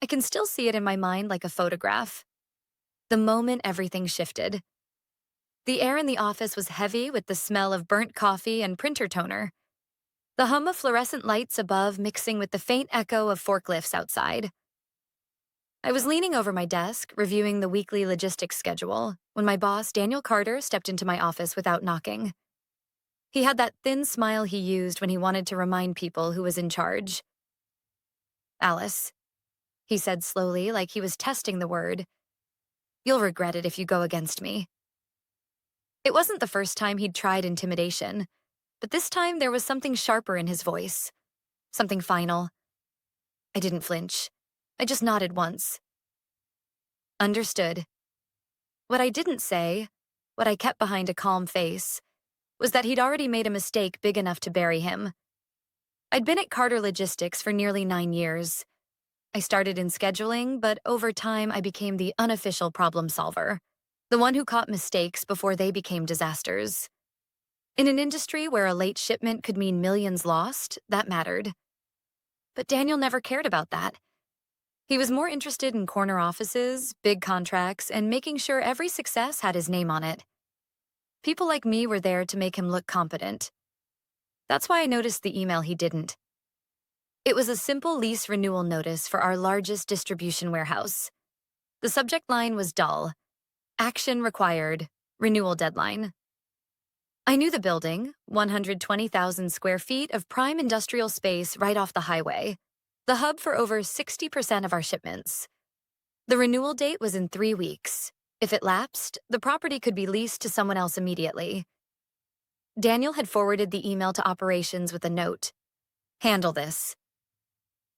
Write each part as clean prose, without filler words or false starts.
I can still see it in my mind like a photograph. The moment everything shifted. The air in the office was heavy with the smell of burnt coffee and printer toner. The hum of fluorescent lights above mixing with the faint echo of forklifts outside. I was leaning over my desk, reviewing the weekly logistics schedule, when my boss, Daniel Carter, stepped into my office without knocking. He had that thin smile he used when he wanted to remind people who was in charge. "Alice," he said slowly, like he was testing the word, "you'll regret it if you go against me." It wasn't the first time he'd tried intimidation, but this time there was something sharper in his voice, something final. I didn't flinch. I just nodded once. Understood. What I didn't say, what I kept behind a calm face, was that he'd already made a mistake big enough to bury him. I'd been at Carter Logistics for nearly 9 years. I started in scheduling, but over time I became the unofficial problem solver, the one who caught mistakes before they became disasters. In an industry where a late shipment could mean millions lost, that mattered. But Daniel never cared about that. He was more interested in corner offices, big contracts, and making sure every success had his name on it. People like me were there to make him look competent. That's why I noticed the email he didn't. It was a simple lease renewal notice for our largest distribution warehouse. The subject line was dull. Action required. Renewal deadline. I knew the building, 120,000 square feet of prime industrial space right off the highway, the hub for over 60% of our shipments. The renewal date was in 3 weeks. If it lapsed, the property could be leased to someone else immediately. Daniel had forwarded the email to operations with a note. Handle this.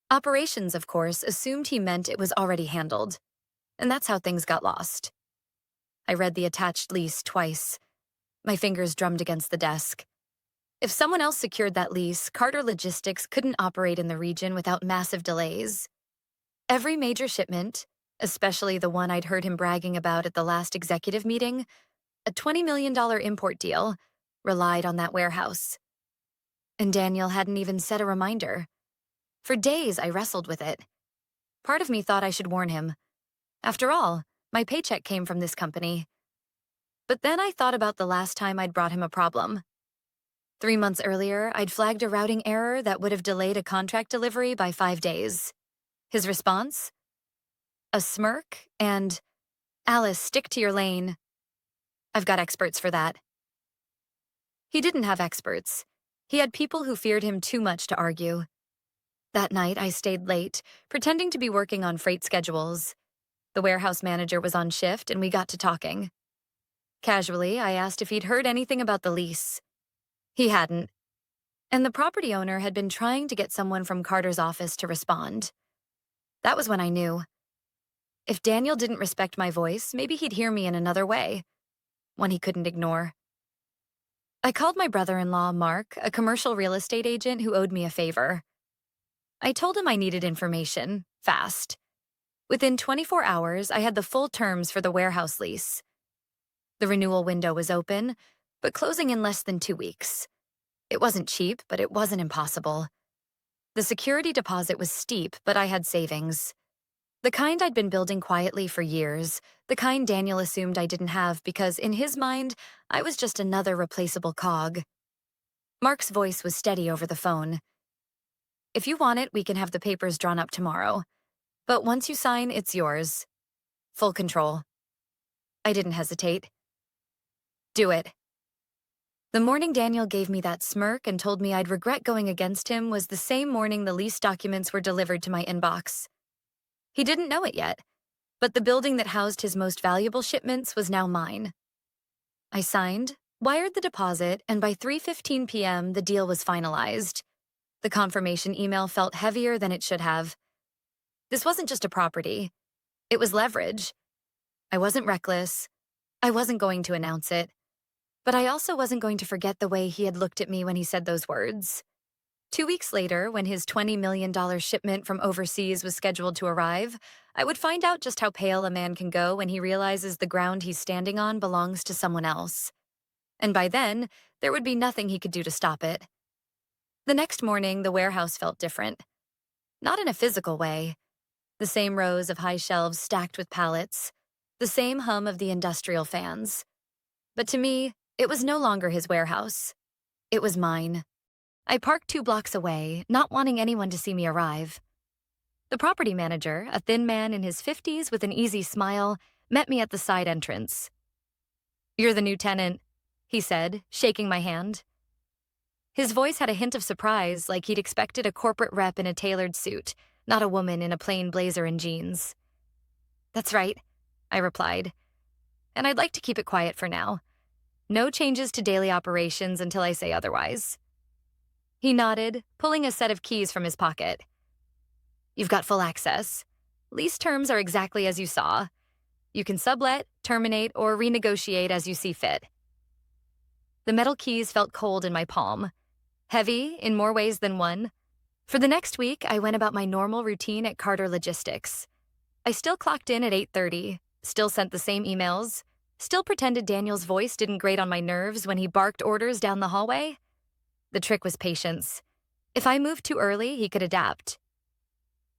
Operations, of course, assumed he meant it was already handled, and that's how things got lost. I read the attached lease twice. My fingers drummed against the desk. If someone else secured that lease, Carter Logistics couldn't operate in the region without massive delays. Every major shipment, especially the one I'd heard him bragging about at the last executive meeting, a $20 million import deal, relied on that warehouse. And Daniel hadn't even set a reminder. For days, I wrestled with it. Part of me thought I should warn him. After all, my paycheck came from this company. But then I thought about the last time I'd brought him a problem. 3 months earlier, I'd flagged a routing error that would have delayed a contract delivery by 5 days. His response? A smirk and, "Alice, stick to your lane. I've got experts for that." He didn't have experts. He had people who feared him too much to argue. That night, I stayed late, pretending to be working on freight schedules. The warehouse manager was on shift, and we got to talking. Casually, I asked if he'd heard anything about the lease. He hadn't. And the property owner had been trying to get someone from Carter's office to respond. That was when I knew. If Daniel didn't respect my voice, maybe he'd hear me in another way, one he couldn't ignore. I called my brother-in-law, Mark, a commercial real estate agent who owed me a favor. I told him I needed information, fast. Within 24 hours, I had the full terms for the warehouse lease. The renewal window was open, but closing in less than 2 weeks. It wasn't cheap, but it wasn't impossible. The security deposit was steep, but I had savings. The kind I'd been building quietly for years, the kind Daniel assumed I didn't have because, in his mind, I was just another replaceable cog. Mark's voice was steady over the phone. "If you want it, we can have the papers drawn up tomorrow. But once you sign, it's yours. Full control." I didn't hesitate. "Do it." The morning Daniel gave me that smirk and told me I'd regret going against him was the same morning the lease documents were delivered to my inbox. He didn't know it yet, but the building that housed his most valuable shipments was now mine. I signed, wired the deposit, and by 3:15 p.m., the deal was finalized. The confirmation email felt heavier than it should have. This wasn't just a property. It was leverage. I wasn't reckless. I wasn't going to announce it. But I also wasn't going to forget the way he had looked at me when he said those words. 2 weeks later, when his $20 million shipment from overseas was scheduled to arrive, I would find out just how pale a man can go when he realizes the ground he's standing on belongs to someone else. And by then, there would be nothing he could do to stop it. The next morning, the warehouse felt different. Not in a physical way. The same rows of high shelves stacked with pallets, the same hum of the industrial fans. But to me, it was no longer his warehouse. It was mine. I parked 2 blocks away, not wanting anyone to see me arrive. The property manager, a thin man in his 50s with an easy smile, met me at the side entrance. "You're the new tenant," he said, shaking my hand. His voice had a hint of surprise, like he'd expected a corporate rep in a tailored suit, not a woman in a plain blazer and jeans. "That's right," I replied. "And I'd like to keep it quiet for now. No changes to daily operations until I say otherwise." He nodded, pulling a set of keys from his pocket. "You've got full access. Lease terms are exactly as you saw. You can sublet, terminate, or renegotiate as you see fit." The metal keys felt cold in my palm, heavy in more ways than one. For the next week, I went about my normal routine at Carter Logistics. I still clocked in at 8:30, still sent the same emails, still pretended Daniel's voice didn't grate on my nerves when he barked orders down the hallway. The trick was patience. If I moved too early, he could adapt.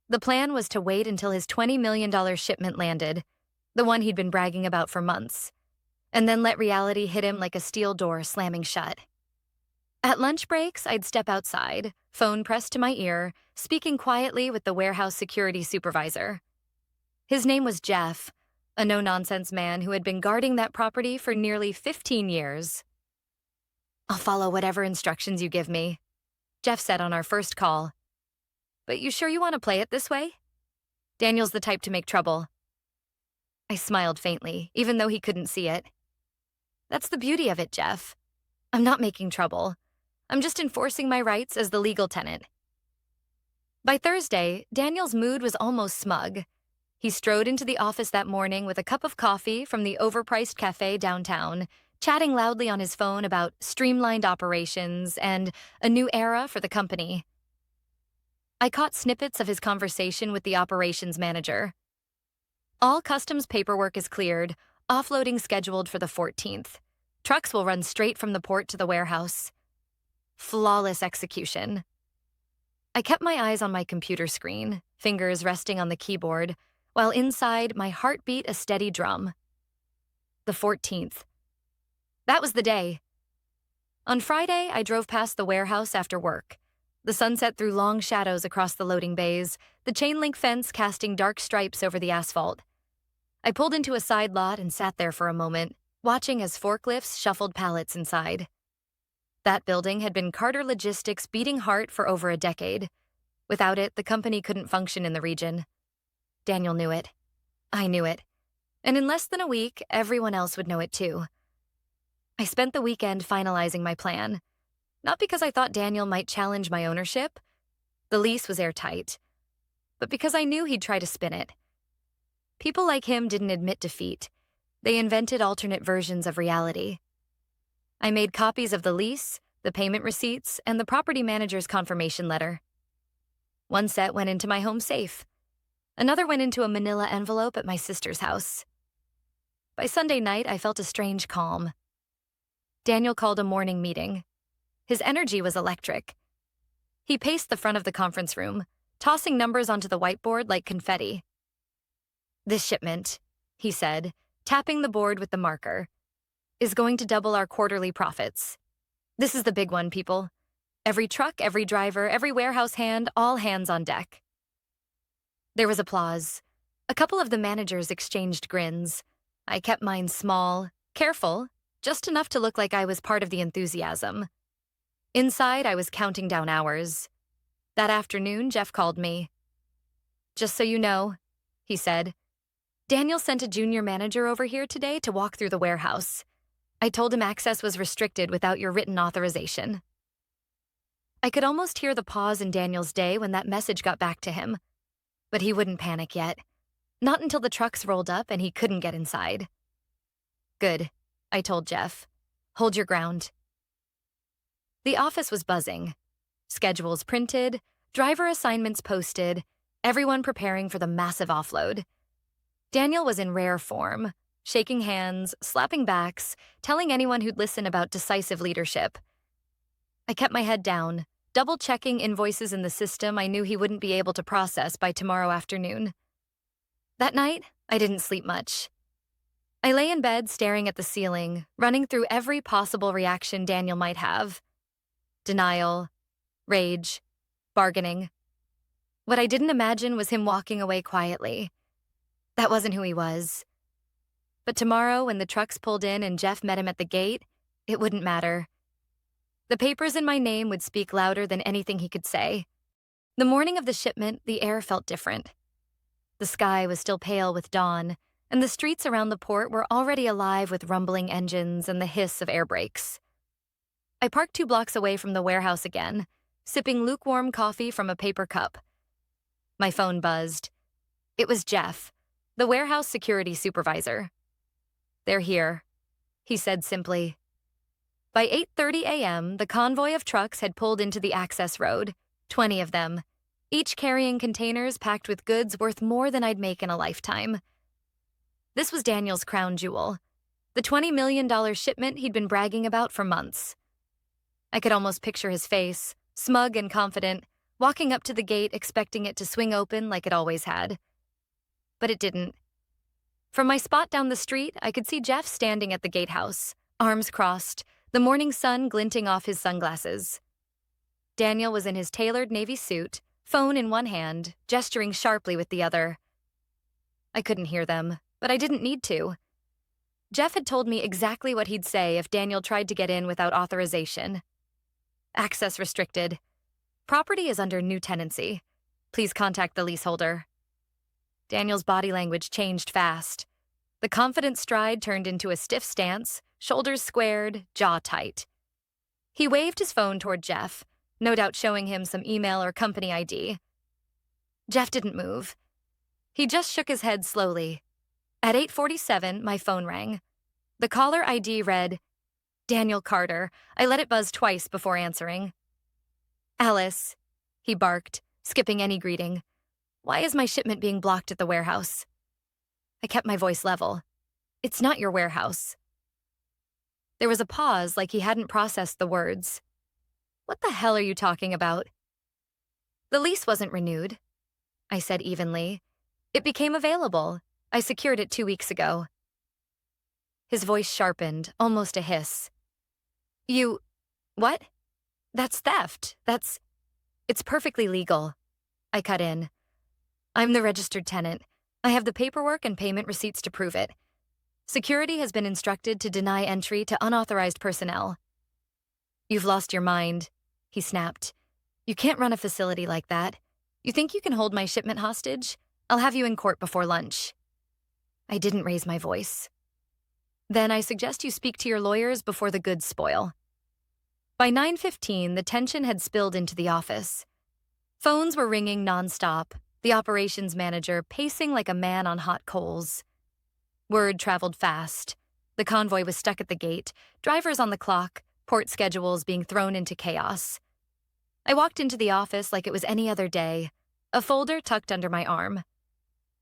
The plan was to wait until his $20 million shipment landed, the one he'd been bragging about for months, and then let reality hit him like a steel door slamming shut. At lunch breaks, I'd step outside, phone pressed to my ear, speaking quietly with the warehouse security supervisor. His name was Jeff, a no-nonsense man who had been guarding that property for nearly 15 years. "I'll follow whatever instructions you give me," Jeff said on our first call. "But you sure you want to play it this way? Daniel's the type to make trouble." I smiled faintly, even though he couldn't see it. "That's the beauty of it, Jeff. I'm not making trouble. I'm just enforcing my rights as the legal tenant." By Thursday, Daniel's mood was almost smug. He strode into the office that morning with a cup of coffee from the overpriced cafe downtown, chatting loudly on his phone about streamlined operations and a new era for the company. I caught snippets of his conversation with the operations manager. "All customs paperwork is cleared, offloading scheduled for the 14th. Trucks will run straight from the port to the warehouse." Flawless execution. I kept my eyes on my computer screen, fingers resting on the keyboard, while inside my heart beat a steady drum. The 14th. That was the day. On Friday, I drove past the warehouse after work. The sunset threw long shadows across the loading bays, the chain-link fence casting dark stripes over the asphalt. I pulled into a side lot and sat there for a moment, watching as forklifts shuffled pallets inside. That building had been Carter Logistics' beating heart for over a decade. Without it, the company couldn't function in the region. Daniel knew it. I knew it. And in less than a week, everyone else would know it too. I spent the weekend finalizing my plan. Not because I thought Daniel might challenge my ownership. The lease was airtight. But because I knew he'd try to spin it. People like him didn't admit defeat. They invented alternate versions of reality. I made copies of the lease, the payment receipts, and the property manager's confirmation letter. One set went into my home safe. Another went into a manila envelope at my sister's house. By Sunday night, I felt a strange calm. Daniel called a morning meeting. His energy was electric. He paced the front of the conference room, tossing numbers onto the whiteboard like confetti. "This shipment," he said, tapping the board with the marker, "is going to double our quarterly profits. This is the big one, people. Every truck, every driver, every warehouse hand, all hands on deck." There was applause. A couple of the managers exchanged grins. I kept mine small, careful, just enough to look like I was part of the enthusiasm. Inside, I was counting down hours. That afternoon, Jeff called me. "Just so you know," he said, "Daniel sent a junior manager over here today to walk through the warehouse. I told him access was restricted without your written authorization." I could almost hear the pause in Daniel's day when that message got back to him. But he wouldn't panic yet. Not until the trucks rolled up and he couldn't get inside. "Good," I told Jeff. "Hold your ground." The office was buzzing. Schedules printed, driver assignments posted, everyone preparing for the massive offload. Daniel was in rare form, shaking hands, slapping backs, telling anyone who'd listen about decisive leadership. I kept my head down, double-checking invoices in the system I knew he wouldn't be able to process by tomorrow afternoon. That night, I didn't sleep much. I lay in bed staring at the ceiling, running through every possible reaction Daniel might have: denial, rage, bargaining. What I didn't imagine was him walking away quietly. That wasn't who he was. But tomorrow, when the trucks pulled in and Jeff met him at the gate, it wouldn't matter. The papers in my name would speak louder than anything he could say. The morning of the shipment, the air felt different. The sky was still pale with dawn, and the streets around the port were already alive with rumbling engines and the hiss of air brakes. I parked 2 blocks away from the warehouse again, sipping lukewarm coffee from a paper cup. My phone buzzed. It was Jeff, the warehouse security supervisor. "They're here," he said simply. By 8:30 a.m., the convoy of trucks had pulled into the access road, 20 of them, each carrying containers packed with goods worth more than I'd make in a lifetime. This was Daniel's crown jewel, the $20 million shipment he'd been bragging about for months. I could almost picture his face, smug and confident, walking up to the gate expecting it to swing open like it always had. But it didn't. From my spot down the street, I could see Jeff standing at the gatehouse, arms crossed, the morning sun glinting off his sunglasses. Daniel was in his tailored navy suit, phone in one hand, gesturing sharply with the other. I couldn't hear them, but I didn't need to. Jeff had told me exactly what he'd say if Daniel tried to get in without authorization. Access restricted. Property is under new tenancy. Please contact the leaseholder. Daniel's body language changed fast. The confident stride turned into a stiff stance, shoulders squared, jaw tight. He waved his phone toward Jeff, no doubt showing him some email or company ID. Jeff didn't move. He just shook his head slowly. At 8:47, my phone rang. The caller ID read, "Daniel Carter." I let it buzz twice before answering. "Alice," he barked, skipping any greeting. "Why is my shipment being blocked at the warehouse?" I kept my voice level. "It's not your warehouse." There was a pause, like he hadn't processed the words. "What the hell are you talking about?" "The lease wasn't renewed," I said evenly. "It became available. I secured it 2 weeks ago." His voice sharpened, almost a hiss. What? That's theft. It's perfectly legal." I cut in. "I'm the registered tenant. I have the paperwork and payment receipts to prove it. Security has been instructed to deny entry to unauthorized personnel." "You've lost your mind," he snapped. "You can't run a facility like that. You think you can hold my shipment hostage? I'll have you in court before lunch." I didn't raise my voice. "Then I suggest you speak to your lawyers before the goods spoil." By 9:15, the tension had spilled into the office. Phones were ringing nonstop, the operations manager pacing like a man on hot coals. Word traveled fast. The convoy was stuck at the gate, drivers on the clock, port schedules being thrown into chaos. I walked into the office like it was any other day, a folder tucked under my arm.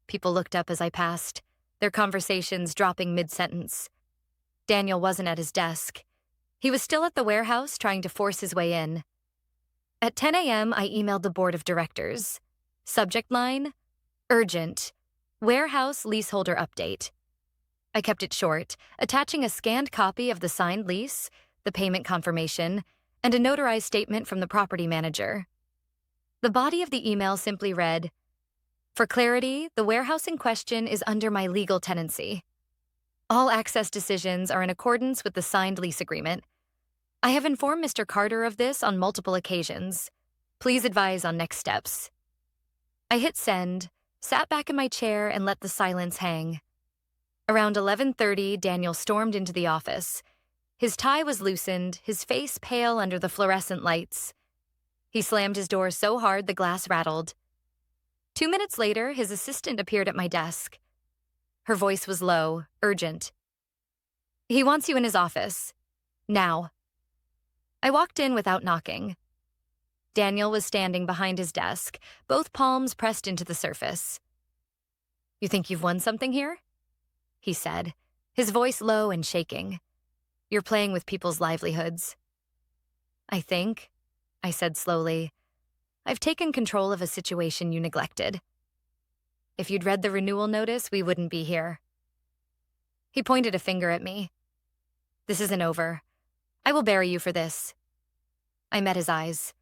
People looked up as I passed, their conversations dropping mid-sentence. Daniel wasn't at his desk. He was still at the warehouse trying to force his way in. At 10 a.m., I emailed the board of directors. Subject line: urgent. Warehouse leaseholder update. I kept it short, attaching a scanned copy of the signed lease, the payment confirmation, and a notarized statement from the property manager. The body of the email simply read, "For clarity, the warehouse in question is under my legal tenancy. All access decisions are in accordance with the signed lease agreement. I have informed Mr. Carter of this on multiple occasions. Please advise on next steps." I hit send, sat back in my chair, and let the silence hang. Around 11:30, Daniel stormed into the office. His tie was loosened, his face pale under the fluorescent lights. He slammed his door so hard the glass rattled. 2 minutes later, his assistant appeared at my desk. Her voice was low, urgent. "He wants you in his office. Now." I walked in without knocking. Daniel was standing behind his desk, both palms pressed into the surface. "You think you've won something here?" he said, his voice low and shaking. "You're playing with people's livelihoods." I said slowly, "I've taken control of a situation you neglected." If you'd read the renewal notice, we wouldn't be here. He pointed a finger at me. This isn't over. I will bury you for this. I met his eyes.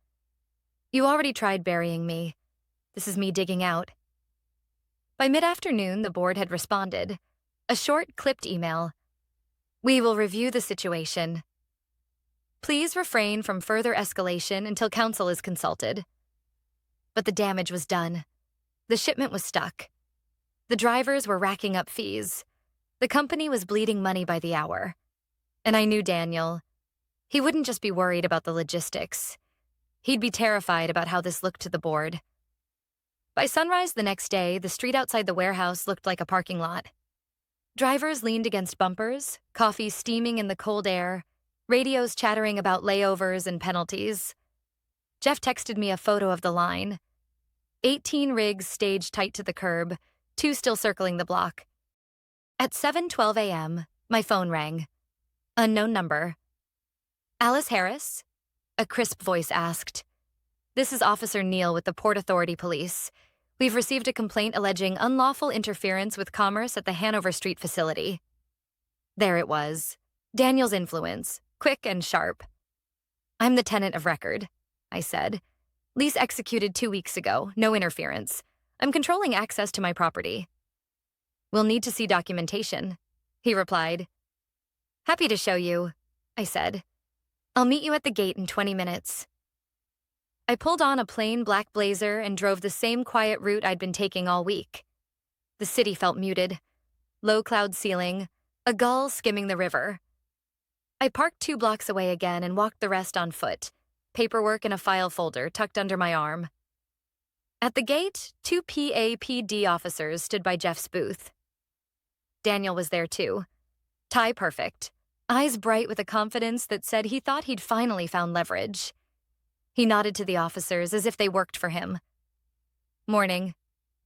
You already tried burying me. This is me digging out. By mid-afternoon, the board had responded. A short, clipped email. We will review the situation. Please refrain from further escalation until counsel is consulted. But the damage was done. The shipment was stuck. The drivers were racking up fees. The company was bleeding money by the hour. And I knew Daniel. He wouldn't just be worried about the logistics. He'd be terrified about how this looked to the board. By sunrise the next day, the street outside the warehouse looked like a parking lot. Drivers leaned against bumpers, coffee steaming in the cold air, radios chattering about layovers and penalties. Jeff texted me a photo of the line. 18 rigs staged tight to the curb, 2 still circling the block. At 7:12 a.m., my phone rang. Unknown number. Alice Harris? A crisp voice asked. This is Officer Neal with the Port Authority Police. We've received a complaint alleging unlawful interference with commerce at the Hanover Street facility. There it was. Daniel's influence, quick and sharp. I'm the tenant of record, I said. Lease executed 2 weeks ago, no interference. I'm controlling access to my property. We'll need to see documentation, he replied. Happy to show you, I said. I'll meet you at the gate in 20 minutes. I pulled on a plain black blazer and drove the same quiet route I'd been taking all week. The city felt muted. Low cloud ceiling, a gull skimming the river. I parked 2 blocks away again and walked the rest on foot, paperwork in a file folder tucked under my arm. At the gate, 2 PAPD officers stood by Jeff's booth. Daniel was there too. Tie perfect, eyes bright with a confidence that said he thought he'd finally found leverage. He nodded to the officers as if they worked for him. Morning,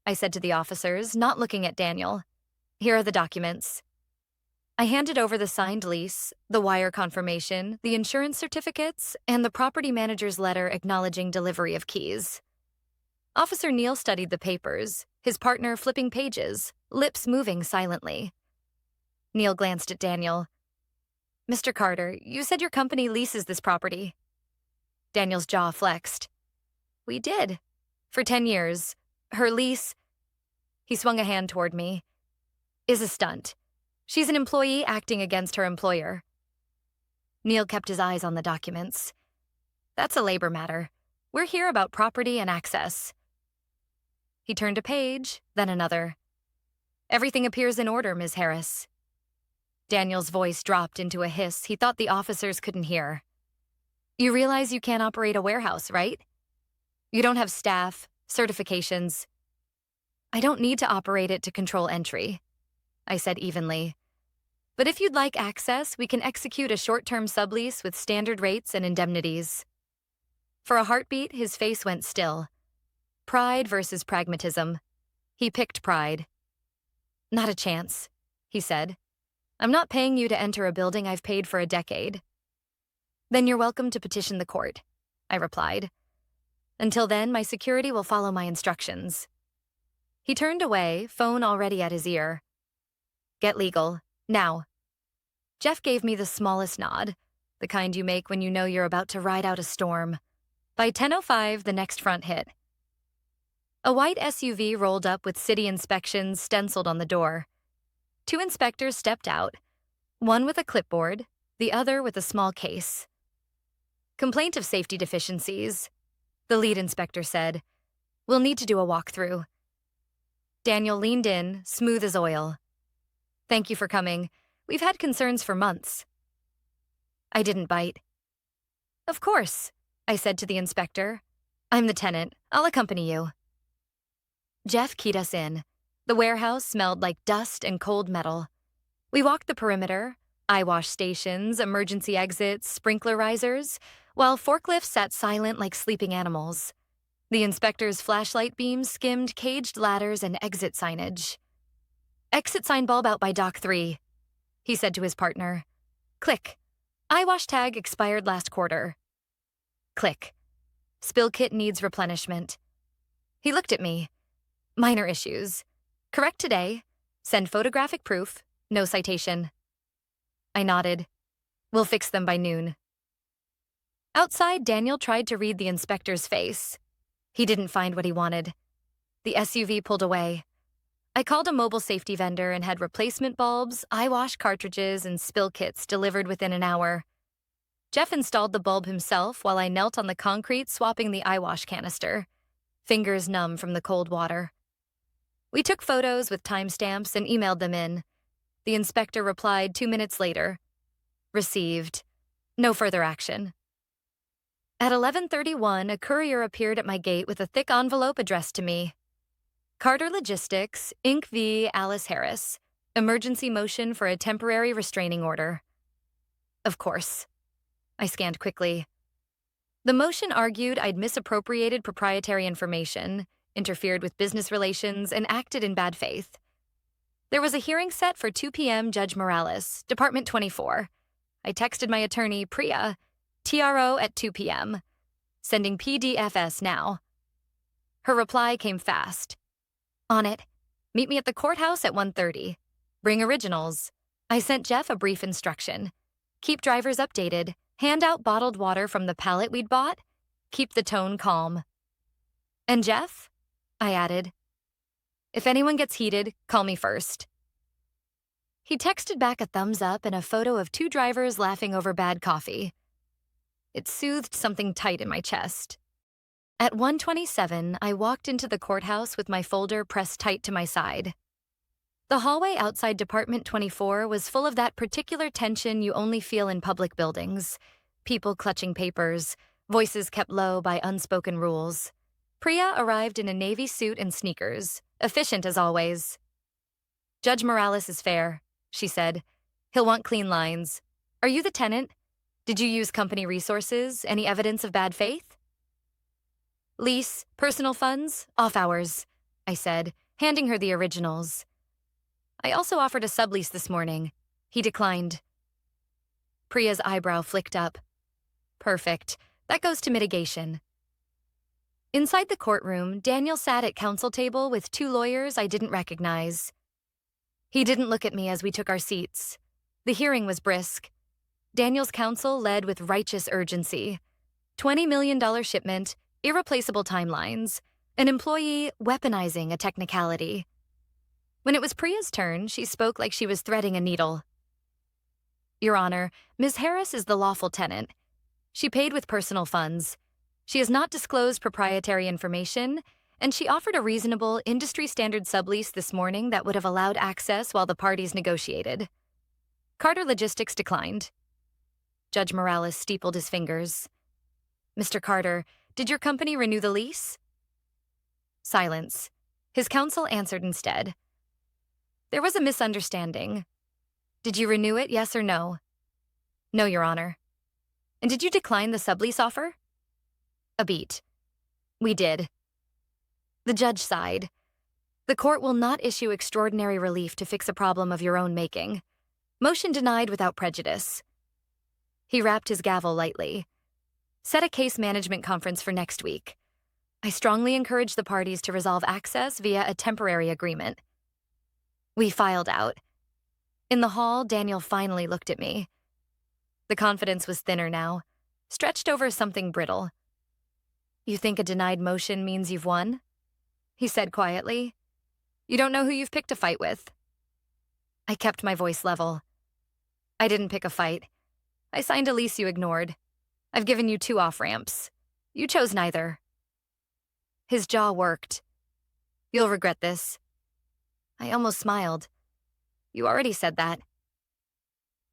I said to the officers, not looking at Daniel. Here are the documents. I handed over the signed lease, the wire confirmation, the insurance certificates, and the property manager's letter acknowledging delivery of keys. Officer Neal studied the papers, his partner flipping pages, lips moving silently. Neal glanced at Daniel. Mr. Carter, you said your company leases this property. Daniel's jaw flexed. We did. For 10 years. Her lease, he swung a hand toward me, is a stunt. She's an employee acting against her employer. Neal kept his eyes on the documents. That's a labor matter. We're here about property and access. He turned a page, then another. Everything appears in order, Ms. Harris. Daniel's voice dropped into a hiss he thought the officers couldn't hear. You realize you can't operate a warehouse, right? You don't have staff, certifications. I don't need to operate it to control entry, I said evenly. But if you'd like access, we can execute a short-term sublease with standard rates and indemnities. For a heartbeat, his face went still. Pride versus pragmatism. He picked pride. Not a chance, he said. I'm not paying you to enter a building I've paid for a decade. Then you're welcome to petition the court, I replied. Until then, my security will follow my instructions. He turned away, phone already at his ear. Get legal, now. Jeff gave me the smallest nod, the kind you make when you know you're about to ride out a storm. By 10:05, the next front hit. A white SUV rolled up with city inspections stenciled on the door. 2 inspectors stepped out, one with a clipboard, the other with a small case. Complaint of safety deficiencies, the lead inspector said. We'll need to do a walkthrough. Daniel leaned in, smooth as oil. Thank you for coming. We've had concerns for months. I didn't bite. Of course, I said to the inspector. I'm the tenant. I'll accompany you. Jeff keyed us in. The warehouse smelled like dust and cold metal. We walked the perimeter, eyewash stations, emergency exits, sprinkler risers, while forklifts sat silent like sleeping animals. The inspector's flashlight beams skimmed caged ladders and exit signage. Exit sign bulb out by dock 3, he said to his partner. Click. Eyewash tag expired last quarter. Click. Spill kit needs replenishment. He looked at me. Minor issues. Correct today. Send photographic proof. No citation. I nodded. We'll fix them by noon. Outside, Daniel tried to read the inspector's face. He didn't find what he wanted. The SUV pulled away. I called a mobile safety vendor and had replacement bulbs, eye wash cartridges, and spill kits delivered within an hour. Jeff installed the bulb himself while I knelt on the concrete swapping the eye wash canister, fingers numb from the cold water. We took photos with timestamps and emailed them in. The inspector replied 2 minutes later. Received. No further action. At 11:31, a courier appeared at my gate with a thick envelope addressed to me. Carter Logistics, Inc. v. Alice Harris. Emergency motion for a temporary restraining order. Of course. I scanned quickly. The motion argued I'd misappropriated proprietary information, interfered with business relations, and acted in bad faith. There was a hearing set for 2 p.m. Judge Morales, Department 24. I texted my attorney, Priya, TRO at 2 p.m., sending PDFS now. Her reply came fast. On it. Meet me at the courthouse at 1:30. Bring originals. I sent Jeff a brief instruction. Keep drivers updated. Hand out bottled water from the pallet we'd bought. Keep the tone calm. And Jeff? I added. If anyone gets heated, call me first. He texted back a thumbs up and a photo of 2 drivers laughing over bad coffee. It soothed something tight in my chest. At 1:27, I walked into the courthouse with my folder pressed tight to my side. The hallway outside Department 24 was full of that particular tension you only feel in public buildings. People clutching papers, voices kept low by unspoken rules. Priya arrived in a navy suit and sneakers, efficient as always. Judge Morales is fair, she said. He'll want clean lines. Are you the tenant? Did you use company resources? Any evidence of bad faith? Lease, personal funds, off hours, I said, handing her the originals. I also offered a sublease this morning. He declined. Priya's eyebrow flicked up. Perfect. That goes to mitigation. Inside the courtroom, Daniel sat at counsel table with 2 lawyers I didn't recognize. He didn't look at me as we took our seats. The hearing was brisk. Daniel's counsel led with righteous urgency. $20 million shipment, irreplaceable timelines, an employee weaponizing a technicality. When it was Priya's turn, she spoke like she was threading a needle. Your Honor, Ms. Harris is the lawful tenant. She paid with personal funds. She has not disclosed proprietary information, and she offered a reasonable, industry-standard sublease this morning that would have allowed access while the parties negotiated. Carter Logistics declined. Judge Morales steepled his fingers. Mr. Carter, did your company renew the lease? Silence. His counsel answered instead. There was a misunderstanding. Did you renew it, yes or no? No, Your Honor. And did you decline the sublease offer? A beat. We did. The judge sighed. The court will not issue extraordinary relief to fix a problem of your own making. Motion denied without prejudice. He rapped his gavel lightly. Set a case management conference for next week. I strongly encourage the parties to resolve access via a temporary agreement. We filed out. In the hall, Daniel finally looked at me. The confidence was thinner now, stretched over something brittle. You think a denied motion means you've won? He said quietly. You don't know who you've picked a fight with. I kept my voice level. I didn't pick a fight. I signed a lease you ignored. I've given you 2 off-ramps. You chose neither. His jaw worked. You'll regret this. I almost smiled. You already said that.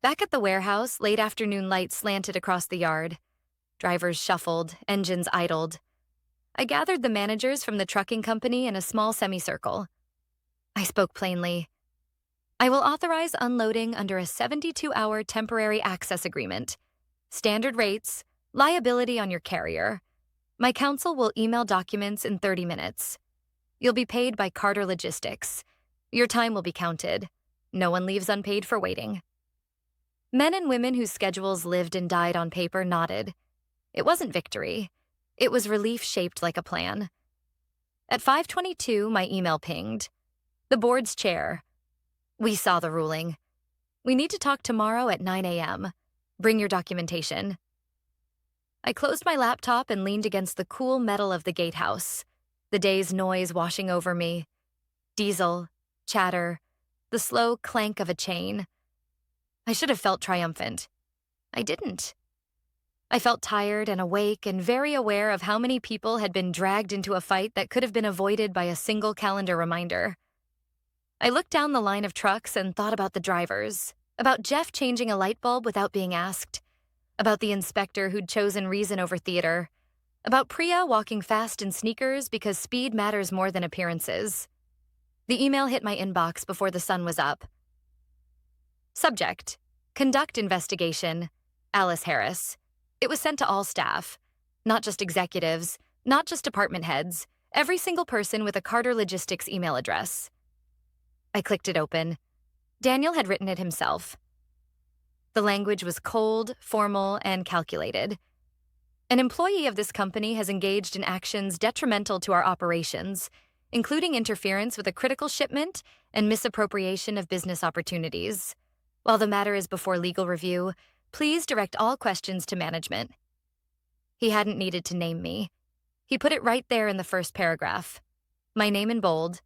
Back at the warehouse, late afternoon light slanted across the yard. Drivers shuffled, engines idled. I gathered the managers from the trucking company in a small semicircle. I spoke plainly. I will authorize unloading under a 72-hour temporary access agreement. Standard rates, liability on your carrier. My counsel will email documents in 30 minutes. You'll be paid by Carter Logistics. Your time will be counted. No one leaves unpaid for waiting. Men and women whose schedules lived and died on paper nodded. It wasn't victory. It was relief shaped like a plan. At 5:22, my email pinged. The board's chair. We saw the ruling. We need to talk tomorrow at 9 a.m. Bring your documentation. I closed my laptop and leaned against the cool metal of the gatehouse, the day's noise washing over me. Diesel, chatter, the slow clank of a chain. I should have felt triumphant. I didn't. I felt tired and awake and very aware of how many people had been dragged into a fight that could have been avoided by a single calendar reminder. I looked down the line of trucks and thought about the drivers, about Jeff changing a light bulb without being asked, about the inspector who'd chosen reason over theater, about Priya walking fast in sneakers because speed matters more than appearances. The email hit my inbox before the sun was up. Subject: Conduct investigation. Alice Harris. It was sent to all staff, not just executives, not just department heads, every single person with a Carter Logistics email address. I clicked it open. Daniel had written it himself. The language was cold, formal, and calculated. An employee of this company has engaged in actions detrimental to our operations, including interference with a critical shipment and misappropriation of business opportunities. While the matter is before legal review, please direct all questions to management. He hadn't needed to name me. He put it right there in the first paragraph. My name in bold.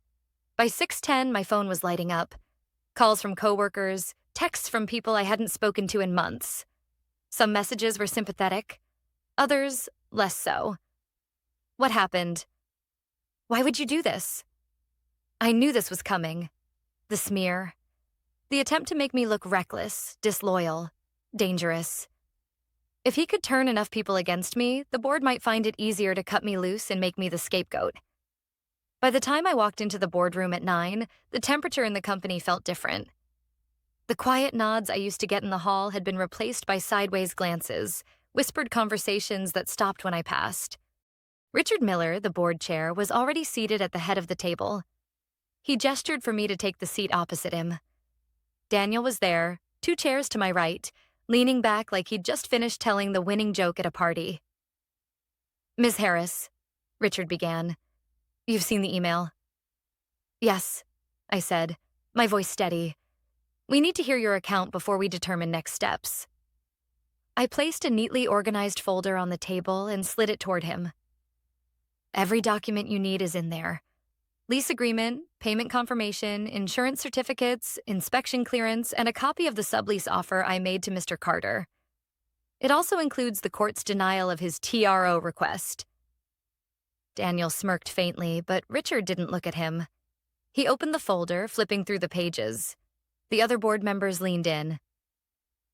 By 6:10, my phone was lighting up. Calls from coworkers, texts from people I hadn't spoken to in months. Some messages were sympathetic, others less so. What happened? Why would you do this? I knew this was coming. The smear. The attempt to make me look reckless, disloyal, dangerous. If he could turn enough people against me, the board might find it easier to cut me loose and make me the scapegoat. By the time I walked into the boardroom at 9, the temperature in the company felt different. The quiet nods I used to get in the hall had been replaced by sideways glances, whispered conversations that stopped when I passed. Richard Miller, the board chair, was already seated at the head of the table. He gestured for me to take the seat opposite him. Daniel was there, 2 chairs to my right, leaning back like he'd just finished telling the winning joke at a party. Ms. Harris, Richard began. You've seen the email. Yes, I said, my voice steady. We need to hear your account before we determine next steps. I placed a neatly organized folder on the table and slid it toward him. Every document you need is in there. Lease agreement, payment confirmation, insurance certificates, inspection clearance, and a copy of the sublease offer I made to Mr. Carter. It also includes the court's denial of his TRO request. Daniel smirked faintly, but Richard didn't look at him. He opened the folder, flipping through the pages. The other board members leaned in.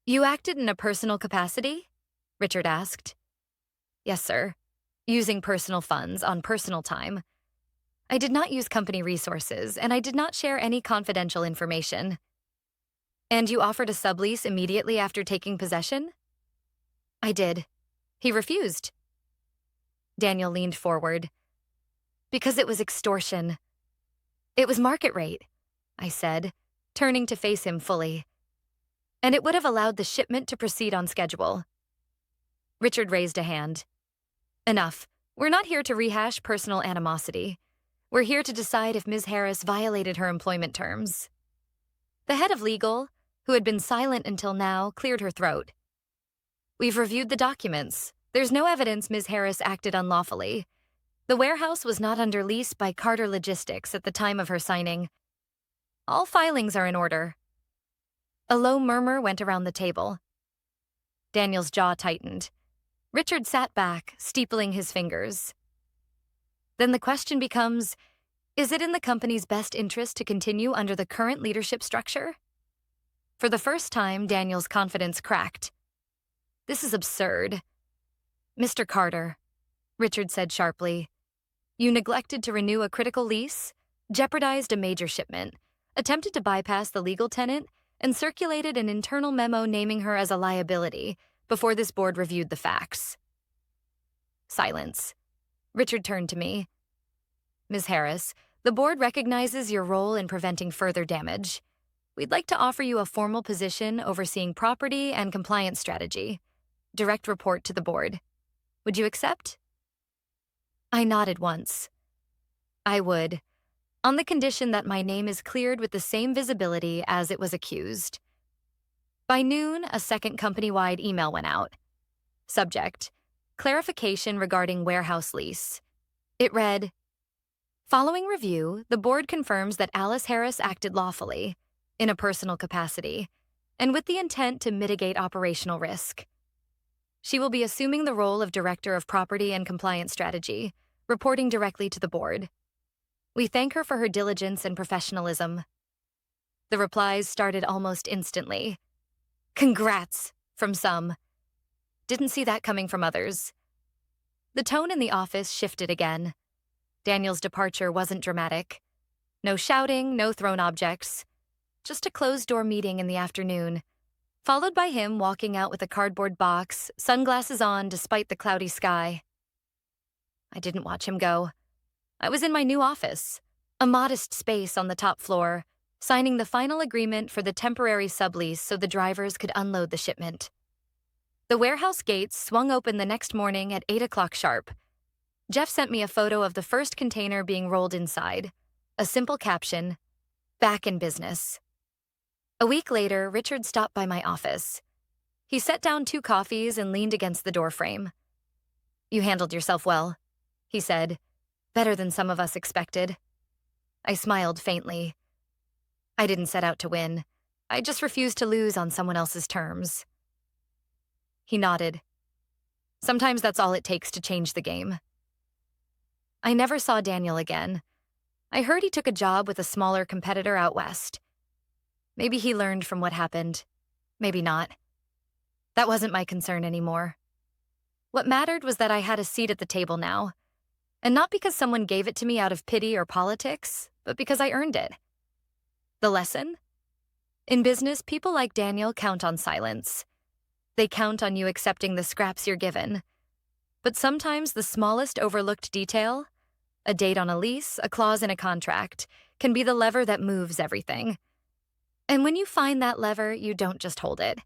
You acted in a personal capacity? Richard asked. Yes, sir. Using personal funds on personal time. I did not use company resources, and I did not share any confidential information. And you offered a sublease immediately after taking possession? I did. He refused. Daniel leaned forward. Because it was extortion. It was market rate, I said, turning to face him fully. And it would have allowed the shipment to proceed on schedule. Richard raised a hand. Enough. We're not here to rehash personal animosity. We're here to decide if Ms. Harris violated her employment terms. The head of legal, who had been silent until now, cleared her throat. We've reviewed the documents. There's no evidence Ms. Harris acted unlawfully. The warehouse was not under lease by Carter Logistics at the time of her signing. All filings are in order. A low murmur went around the table. Daniel's jaw tightened. Richard sat back, steepling his fingers. Then the question becomes, is it in the company's best interest to continue under the current leadership structure? For the first time, Daniel's confidence cracked. This is absurd. Mr. Carter, Richard said sharply, you neglected to renew a critical lease, jeopardized a major shipment, attempted to bypass the legal tenant, and circulated an internal memo naming her as a liability before this board reviewed the facts. Silence. Richard turned to me. Ms. Harris, the board recognizes your role in preventing further damage. We'd like to offer you a formal position overseeing property and compliance strategy. Direct report to the board. Would you accept? I nodded once. I would. on the condition that my name is cleared with the same visibility as it was accused. By noon, a second company-wide email went out. Subject: clarification regarding warehouse lease. It read, "Following review, the board confirms that Alice Harris acted lawfully, in a personal capacity, and with the intent to mitigate operational risk. She will be assuming the role of Director of Property and Compliance Strategy, reporting directly to the board. We thank her for her diligence and professionalism." The replies started almost instantly. "Congrats," from some. Didn't see that coming from others. The tone in the office shifted again. Daniel's departure wasn't dramatic. No shouting, no thrown objects. Just a closed-door meeting in the afternoon, followed by him walking out with a cardboard box, sunglasses on despite the cloudy sky. I didn't watch him go. I was in my new office, a modest space on the top floor, signing the final agreement for the temporary sublease so the drivers could unload the shipment. The warehouse gates swung open the next morning at 8 o'clock sharp. Jeff sent me a photo of the first container being rolled inside, a simple caption, "Back in business." A week later, Richard stopped by my office. He set down 2 coffees and leaned against the doorframe. "You handled yourself well," he said. "Better than some of us expected." I smiled faintly. I didn't set out to win. I just refused to lose on someone else's terms. He nodded. Sometimes that's all it takes to change the game. I never saw Daniel again. I heard he took a job with a smaller competitor out west. Maybe he learned from what happened. Maybe not. That wasn't my concern anymore. What mattered was that I had a seat at the table now. And not because someone gave it to me out of pity or politics, but because I earned it. The lesson? In business, people like Daniel count on silence. They count on you accepting the scraps you're given. But sometimes the smallest overlooked detail, a date on a lease, a clause in a contract, can be the lever that moves everything. And when you find that lever, you don't just hold it.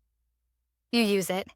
You use it.